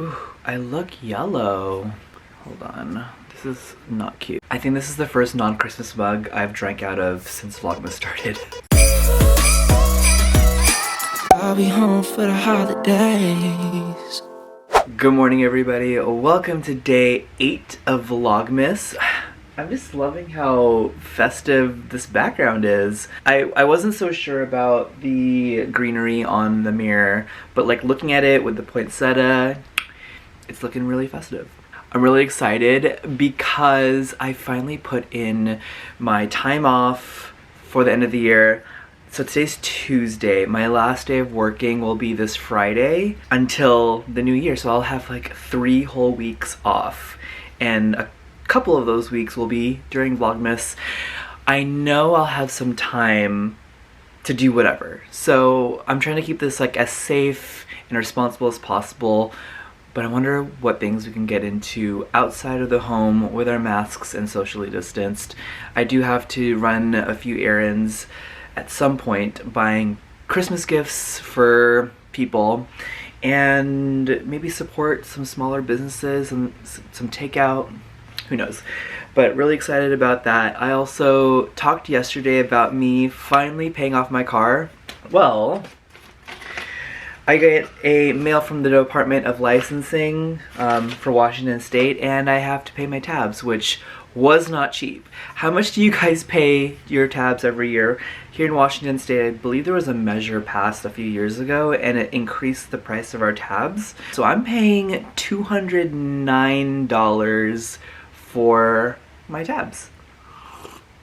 Ooh, I look yellow. Hold on. This is not cute. I think this is the first non-Christmas mug I've drank out of since Vlogmas started. I'll be home for the holidays. Good morning, everybody. Welcome to day 8 of Vlogmas. I'm just loving how festive this background is. I wasn't so sure about the greenery on the mirror, but like looking at it with the poinsettia, it's looking really festive. I'm really excited because I finally put in my time off for the end of the year. So today's Tuesday. My last day of working will be this Friday until the new year. So I'll have like 3 whole weeks off. And a couple of those weeks will be during Vlogmas. I know I'll have some time to do whatever. So I'm trying to keep this like as safe and responsible as possible. But I wonder what things we can get into outside of the home with our masks and socially distanced. I do have to run a few errands at some point, buying Christmas gifts for people and maybe support some smaller businesses and some takeout, who knows. But really excited about that. I also talked yesterday about me finally paying off my car. Well, I get a mail from the Department of Licensing for Washington State, and I have to pay my tabs, which was not cheap. How much do you guys pay your tabs every year? Here in Washington State, I believe there was a measure passed a few years ago, and it increased the price of our tabs. So I'm paying $209 for my tabs.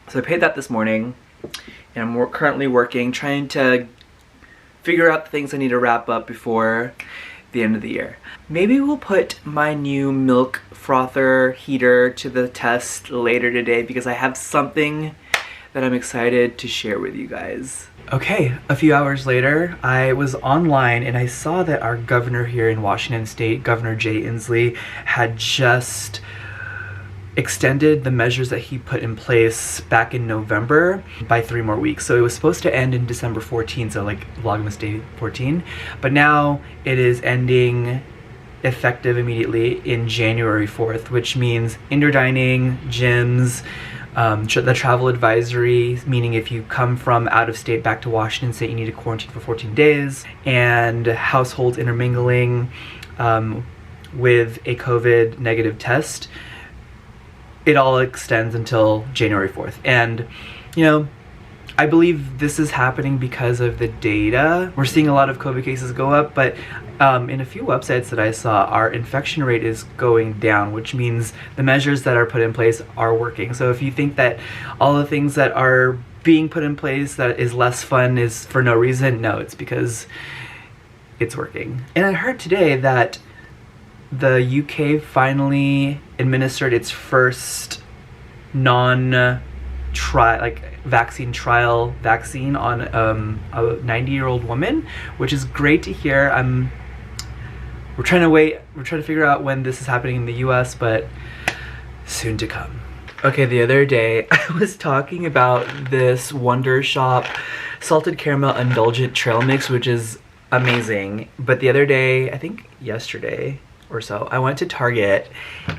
So I paid that this morning, and I'm currently working, trying to figure out the things I need to wrap up before the end of the year. Maybe we'll put my new milk frother heater to the test later today because I have something that I'm excited to share with you guys. Okay, a few hours later, I was online and I saw that our governor here in Washington State, Governor Jay Inslee, had just extended the measures that he put in place back in November by 3 more weeks. So it was supposed to end in December 14, so like Vlogmas Day 14. But now it is ending effective immediately in January 4th, which means indoor dining, gyms, the travel advisory, meaning if you come from out of state back to Washington State, you need to quarantine for 14 days, and household intermingling with a COVID negative test. It all extends until January 4th. And, you know, I believe this is happening because of the data. We're seeing a lot of COVID cases go up, but in a few websites that I saw, our infection rate is going down, which means the measures that are put in place are working. So if you think that all the things that are being put in place that is less fun is for no reason, no, it's because it's working. And I heard today that the UK finally administered its first vaccine on a 90-year-old woman, which is great to hear. We're trying to figure out when this is happening in the US, but soon to come. Okay, the other day I was talking about this Wonder Shop salted caramel indulgent trail mix, which is amazing. But the other day, I think yesterday or so, I went to Target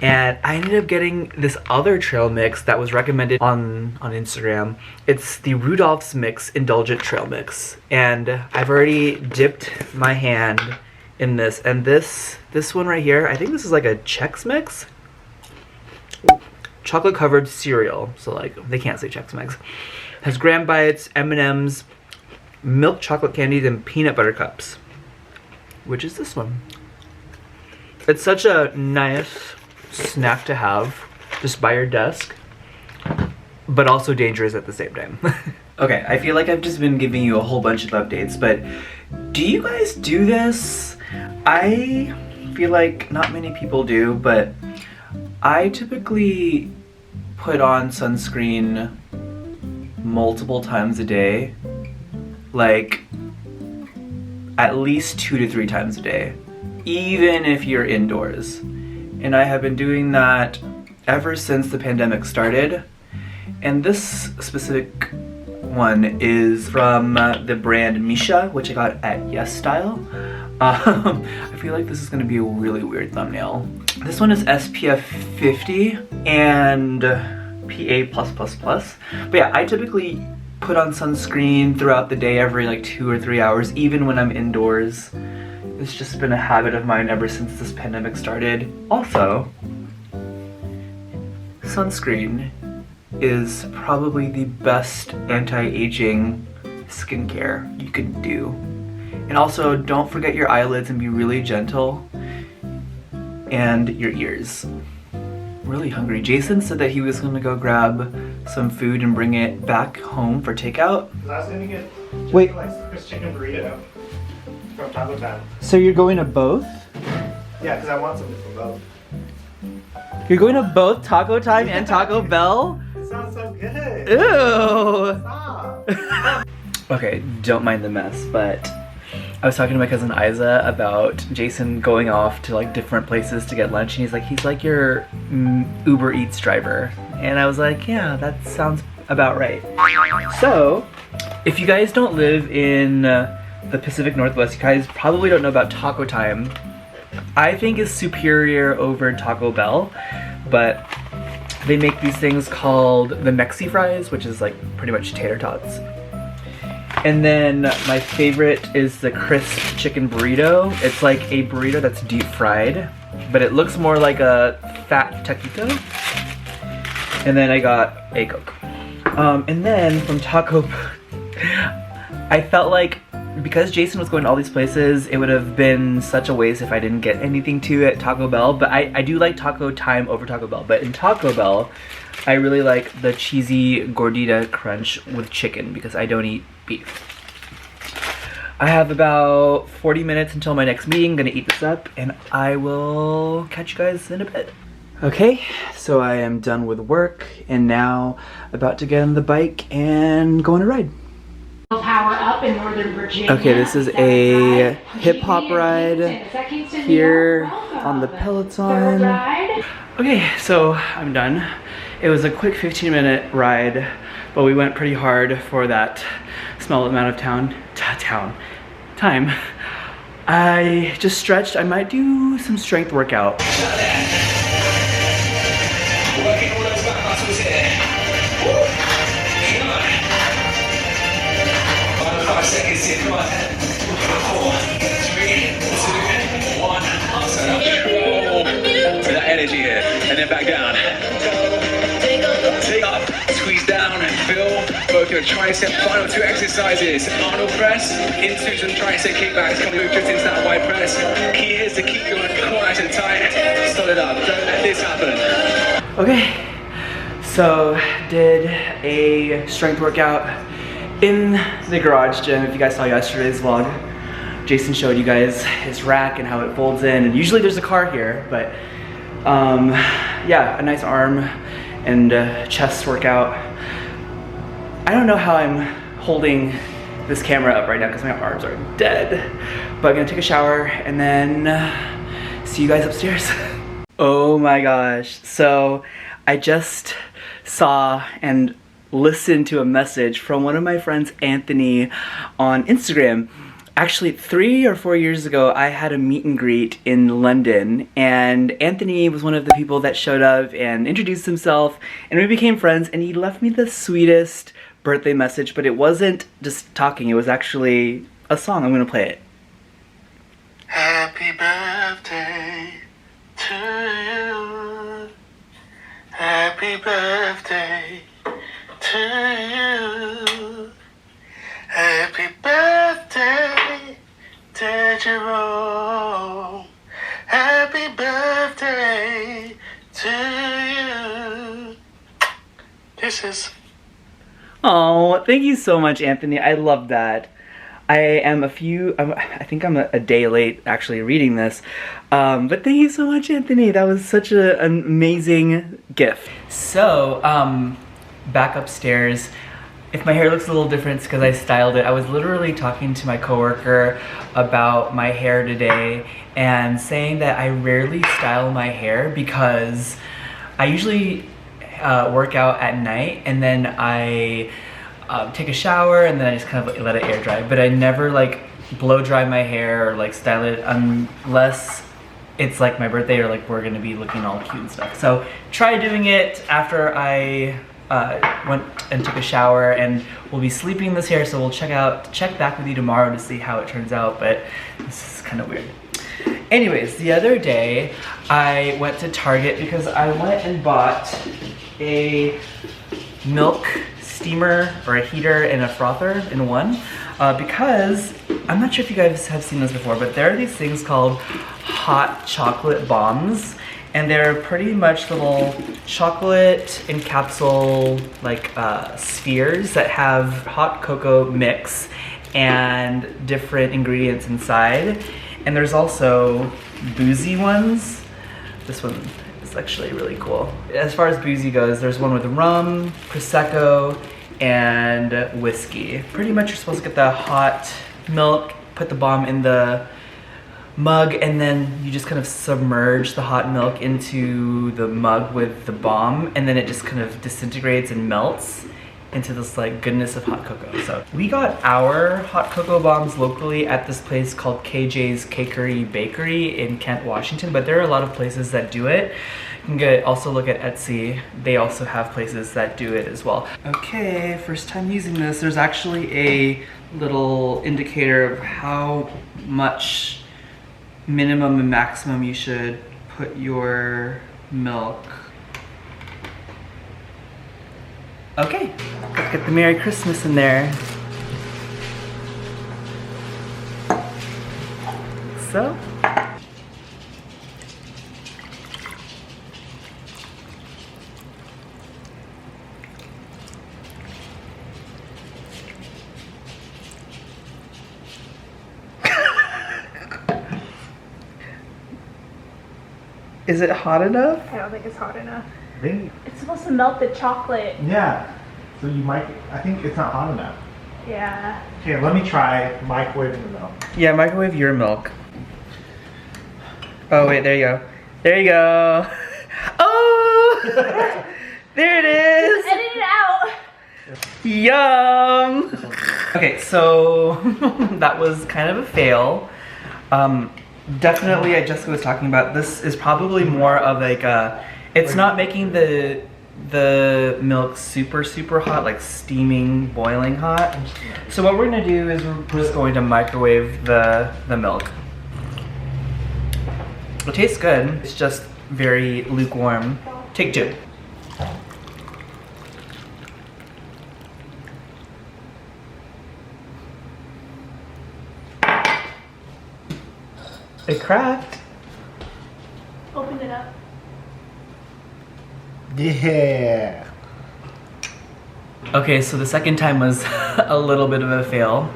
and I ended up getting this other trail mix that was recommended on Instagram. It's the Rudolph's Mix Indulgent Trail Mix, and I've already dipped my hand in this. And this one right here, I think this is like a Chex Mix, chocolate covered cereal. So like they can't say Chex Mix. Has graham bites, M&Ms, milk chocolate candies, and peanut butter cups. Which is this one? It's such a nice snack to have just by your desk, but also dangerous at the same time. Okay, I feel like I've just been giving you a whole bunch of updates, but do you guys do this? I feel like not many people do, but I typically put on sunscreen multiple times a day, like at least 2 to 3 times a day, even if you're indoors. And I have been doing that ever since the pandemic started. And this specific one is from the brand Misha, which I got at Yes Style. I feel like this is gonna be a really weird thumbnail. This one is SPF 50 and PA+++. But yeah, I typically put on sunscreen throughout the day every like 2 or 3 hours, even when I'm indoors. It's just been a habit of mine ever since this pandemic started. Also, sunscreen is probably the best anti-aging skincare you can do. And also, don't forget your eyelids and be really gentle. And your ears. I'm really hungry. Jason said that he was gonna go grab some food and bring it back home for takeout. I was gonna get Wait. like Chris chicken burrito from Taco Bell. So you're going to both? Yeah, because I want something from both. You're going to both Taco Time and Taco Bell? It sounds so good. Ew! Stop. Okay, don't mind the mess, but I was talking to my cousin Isa about Jason going off to like different places to get lunch, and he's like your Uber Eats driver. And I was like, yeah, that sounds about right. So, if you guys don't live in the Pacific Northwest, you guys probably don't know about Taco Time. I think is superior over Taco Bell, but they make these things called the Mexi fries, which is like pretty much tater tots. And then my favorite is the crisp chicken burrito. It's like a burrito that's deep fried, but it looks more like a fat taquito. And then I got a Coke. And then from Taco, I felt like because Jason was going to all these places, it would have been such a waste if I didn't get anything to at Taco Bell. But I do like Taco Time over Taco Bell. But in Taco Bell, I really like the cheesy gordita crunch with chicken because I don't eat beef. I have about 40 minutes until my next meeting. I'm gonna eat this up and I will catch you guys in a bit. Okay, so I am done with work and now about to get on the bike and go on a ride. Power up in Northern Virginia. Okay, this is a hip-hop ride here on the Peloton. Okay, so I'm done. It was a quick 15-minute ride, but we went pretty hard for that small amount of time. I just stretched. I might do some strength workout. Working all those back muscles here. 5 seconds here, come on. 4, 3, 2, 1. Awesome. Whoa. For that energy here. And then back down. Take up, squeeze down, and feel both your tricep. Final 2 exercises. Arnold press into some tricep kickbacks. Come move just into that wide press. Key here is to keep your core nice and tight. Solid up. Don't let this happen. Okay, so did a strength workout in the garage gym. If you guys saw yesterday's vlog, Jason showed you guys his rack and how it folds in. And usually there's a car here, but yeah, a nice arm and chest workout. I don't know how I'm holding this camera up right now because my arms are dead. But I'm gonna take a shower and then see you guys upstairs. Oh my gosh, so I just saw and listened to a message from one of my friends, Anthony, on Instagram. Actually, 3 or 4 years ago, I had a meet and greet in London, and Anthony was one of the people that showed up and introduced himself, and we became friends, and he left me the sweetest birthday message, but it wasn't just talking, it was actually a song. I'm gonna play it. Happy birthday to you. Happy birthday to you. Happy birthday, dear Jerome. Happy birthday to you. Kisses. Oh, thank you so much, Anthony. I love that. I think I'm a day late actually reading this, but thank you so much, Anthony. That was such an amazing gift. So, back upstairs. If my hair looks a little different, it's because I styled it. I was literally talking to my coworker about my hair today and saying that I rarely style my hair because I usually work out at night and then I take a shower and then I just kind of let it air dry, but I never like blow dry my hair or like style it unless it's like my birthday or like we're gonna be looking all cute and stuff. So try doing it after I went and took a shower, and we'll be sleeping this hair, so we'll check back with you tomorrow to see how it turns out, but this is kind of weird. Anyways, the other day I went to Target because I went and bought a milk steamer or a heater and a frother in one because I'm not sure if you guys have seen this before, but there are these things called hot chocolate bombs, and they're pretty much little chocolate in capsule like spheres that have hot cocoa mix and different ingredients inside. And there's also boozy ones. This one is actually really cool. As far as boozy goes, there's one with rum, Prosecco, and whiskey. Pretty much you're supposed to get the hot milk, put the bomb in the mug, and then you just kind of submerge the hot milk into the mug with the bomb, and then it just kind of disintegrates and melts into this like goodness of hot cocoa. So we got our hot cocoa bombs locally at this place called KJ's Cakery Bakery in Kent, Washington, but there are a lot of places that do it. You can also look at Etsy. They also have places that do it as well. Okay, first time using this. There's actually a little indicator of how much minimum and maximum you should put your milk. Okay, let's get the Merry Christmas in there. So. Is it hot enough? I don't think it's hot enough. Really? It's supposed to melt the chocolate. Yeah. So you might, I think it's not hot enough. Yeah. Okay, let me try microwaving the milk. Yeah, microwave your milk. Oh wait, there you go. There you go. Oh! There it is! Edit it out! Yum! Okay, so that was kind of a fail. Definitely, like Jessica was talking about, this is probably more of like a, it's not making the milk super hot, like steaming, boiling hot. So what we're gonna do is we're just going to microwave the milk. It tastes good, it's just very lukewarm. Take two. It cracked. Open it up. Yeah. Okay, so the second time was a little bit of a fail.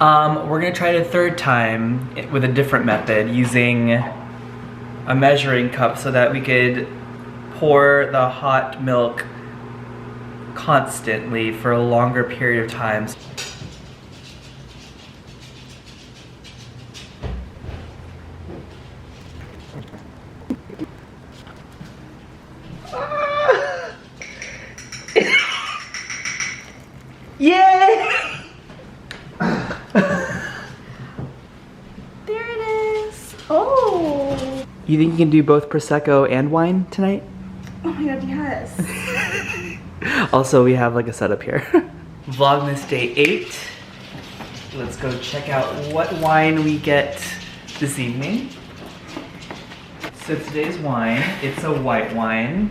We're gonna try it a third time with a different method, using a measuring cup so that we could pour the hot milk constantly for a longer period of time. Yay! There it is. Oh. You think you can do both Prosecco and wine tonight? Oh my god, yes. Also, we have like a setup here. Vlogmas day 8. Let's go check out what wine we get this evening. So today's wine, it's a white wine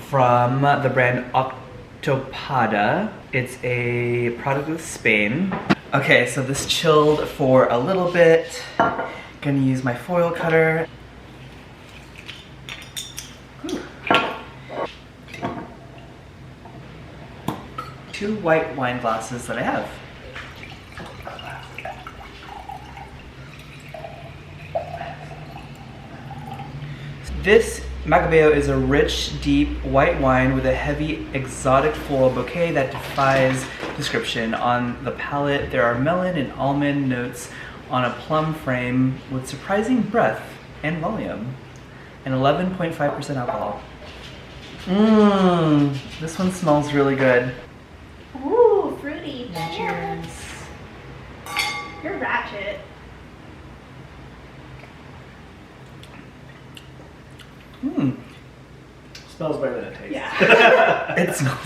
from the brand Octopada. It's a product of Spain. Okay, so this chilled for a little bit. Gonna use my foil cutter. Two white wine glasses that I have. This Macabeo is a rich, deep white wine with a heavy, exotic floral bouquet that defies description. On the palate, there are melon and almond notes on a plum frame with surprising breadth and volume, and 11.5% alcohol. This one smells really good. Ooh, fruity. Cheers. You're ratchet. Smells better than it tastes. Yeah. It smells.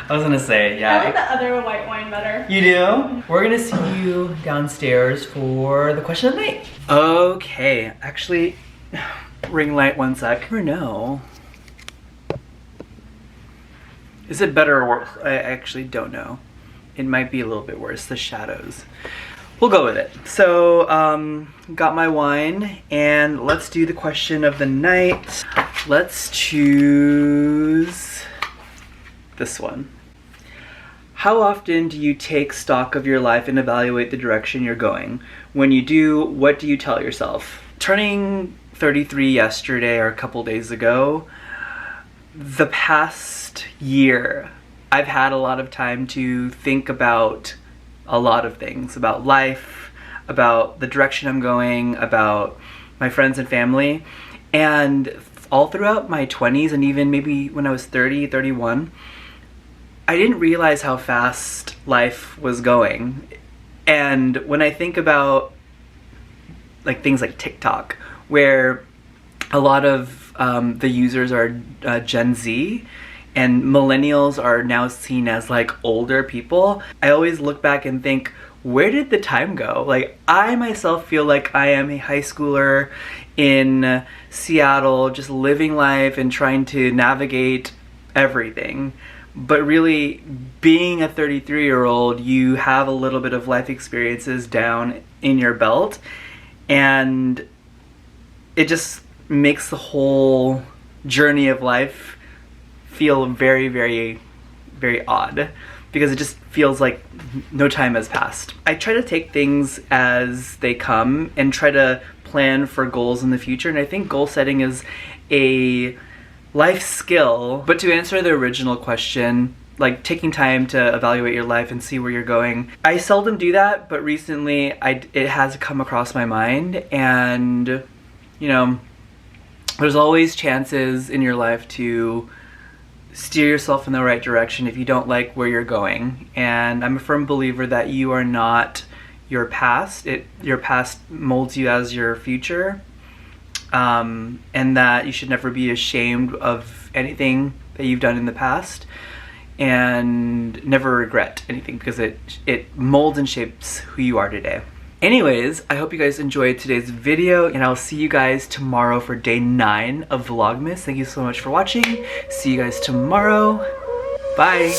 I was gonna say, yeah. I like the other white wine better. You do? We're gonna see you downstairs for the question of the night. Okay, actually, ring light 1 sec. Or no. Is it better or worse? I actually don't know. It might be a little bit worse, the shadows. We'll go with it. So, got my wine, and let's do the question of the night. Let's choose this one. How often do you take stock of your life and evaluate the direction you're going? When you do, what do you tell yourself? Turning 33 yesterday or a couple days ago, the past year, I've had a lot of time to think about a lot of things, about life, about the direction I'm going, about my friends and family. And all throughout my 20s and even maybe when I was 30, 31, I didn't realize how fast life was going. And when I think about like things like TikTok, where a lot of the users are Gen Z, and millennials are now seen as like older people, I always look back and think, where did the time go? Like, I myself feel like I am a high schooler in Seattle, just living life and trying to navigate everything. But really, being a 33-year-old, you have a little bit of life experiences down in your belt, and it just makes the whole journey of life feel very, very, very odd, because it just feels like no time has passed. I try to take things as they come and try to plan for goals in the future, and I think goal setting is a life skill. But to answer the original question, like taking time to evaluate your life and see where you're going, I seldom do that, but recently it has come across my mind. And you know, there's always chances in your life to steer yourself in the right direction if you don't like where you're going. And I'm a firm believer that you are not your past. Your past molds you as your future. And that you should never be ashamed of anything that you've done in the past, and never regret anything, because it molds and shapes who you are today. Anyways, I hope you guys enjoyed today's video, and I'll see you guys tomorrow for day 9 of Vlogmas. Thank you so much for watching. See you guys tomorrow. Bye.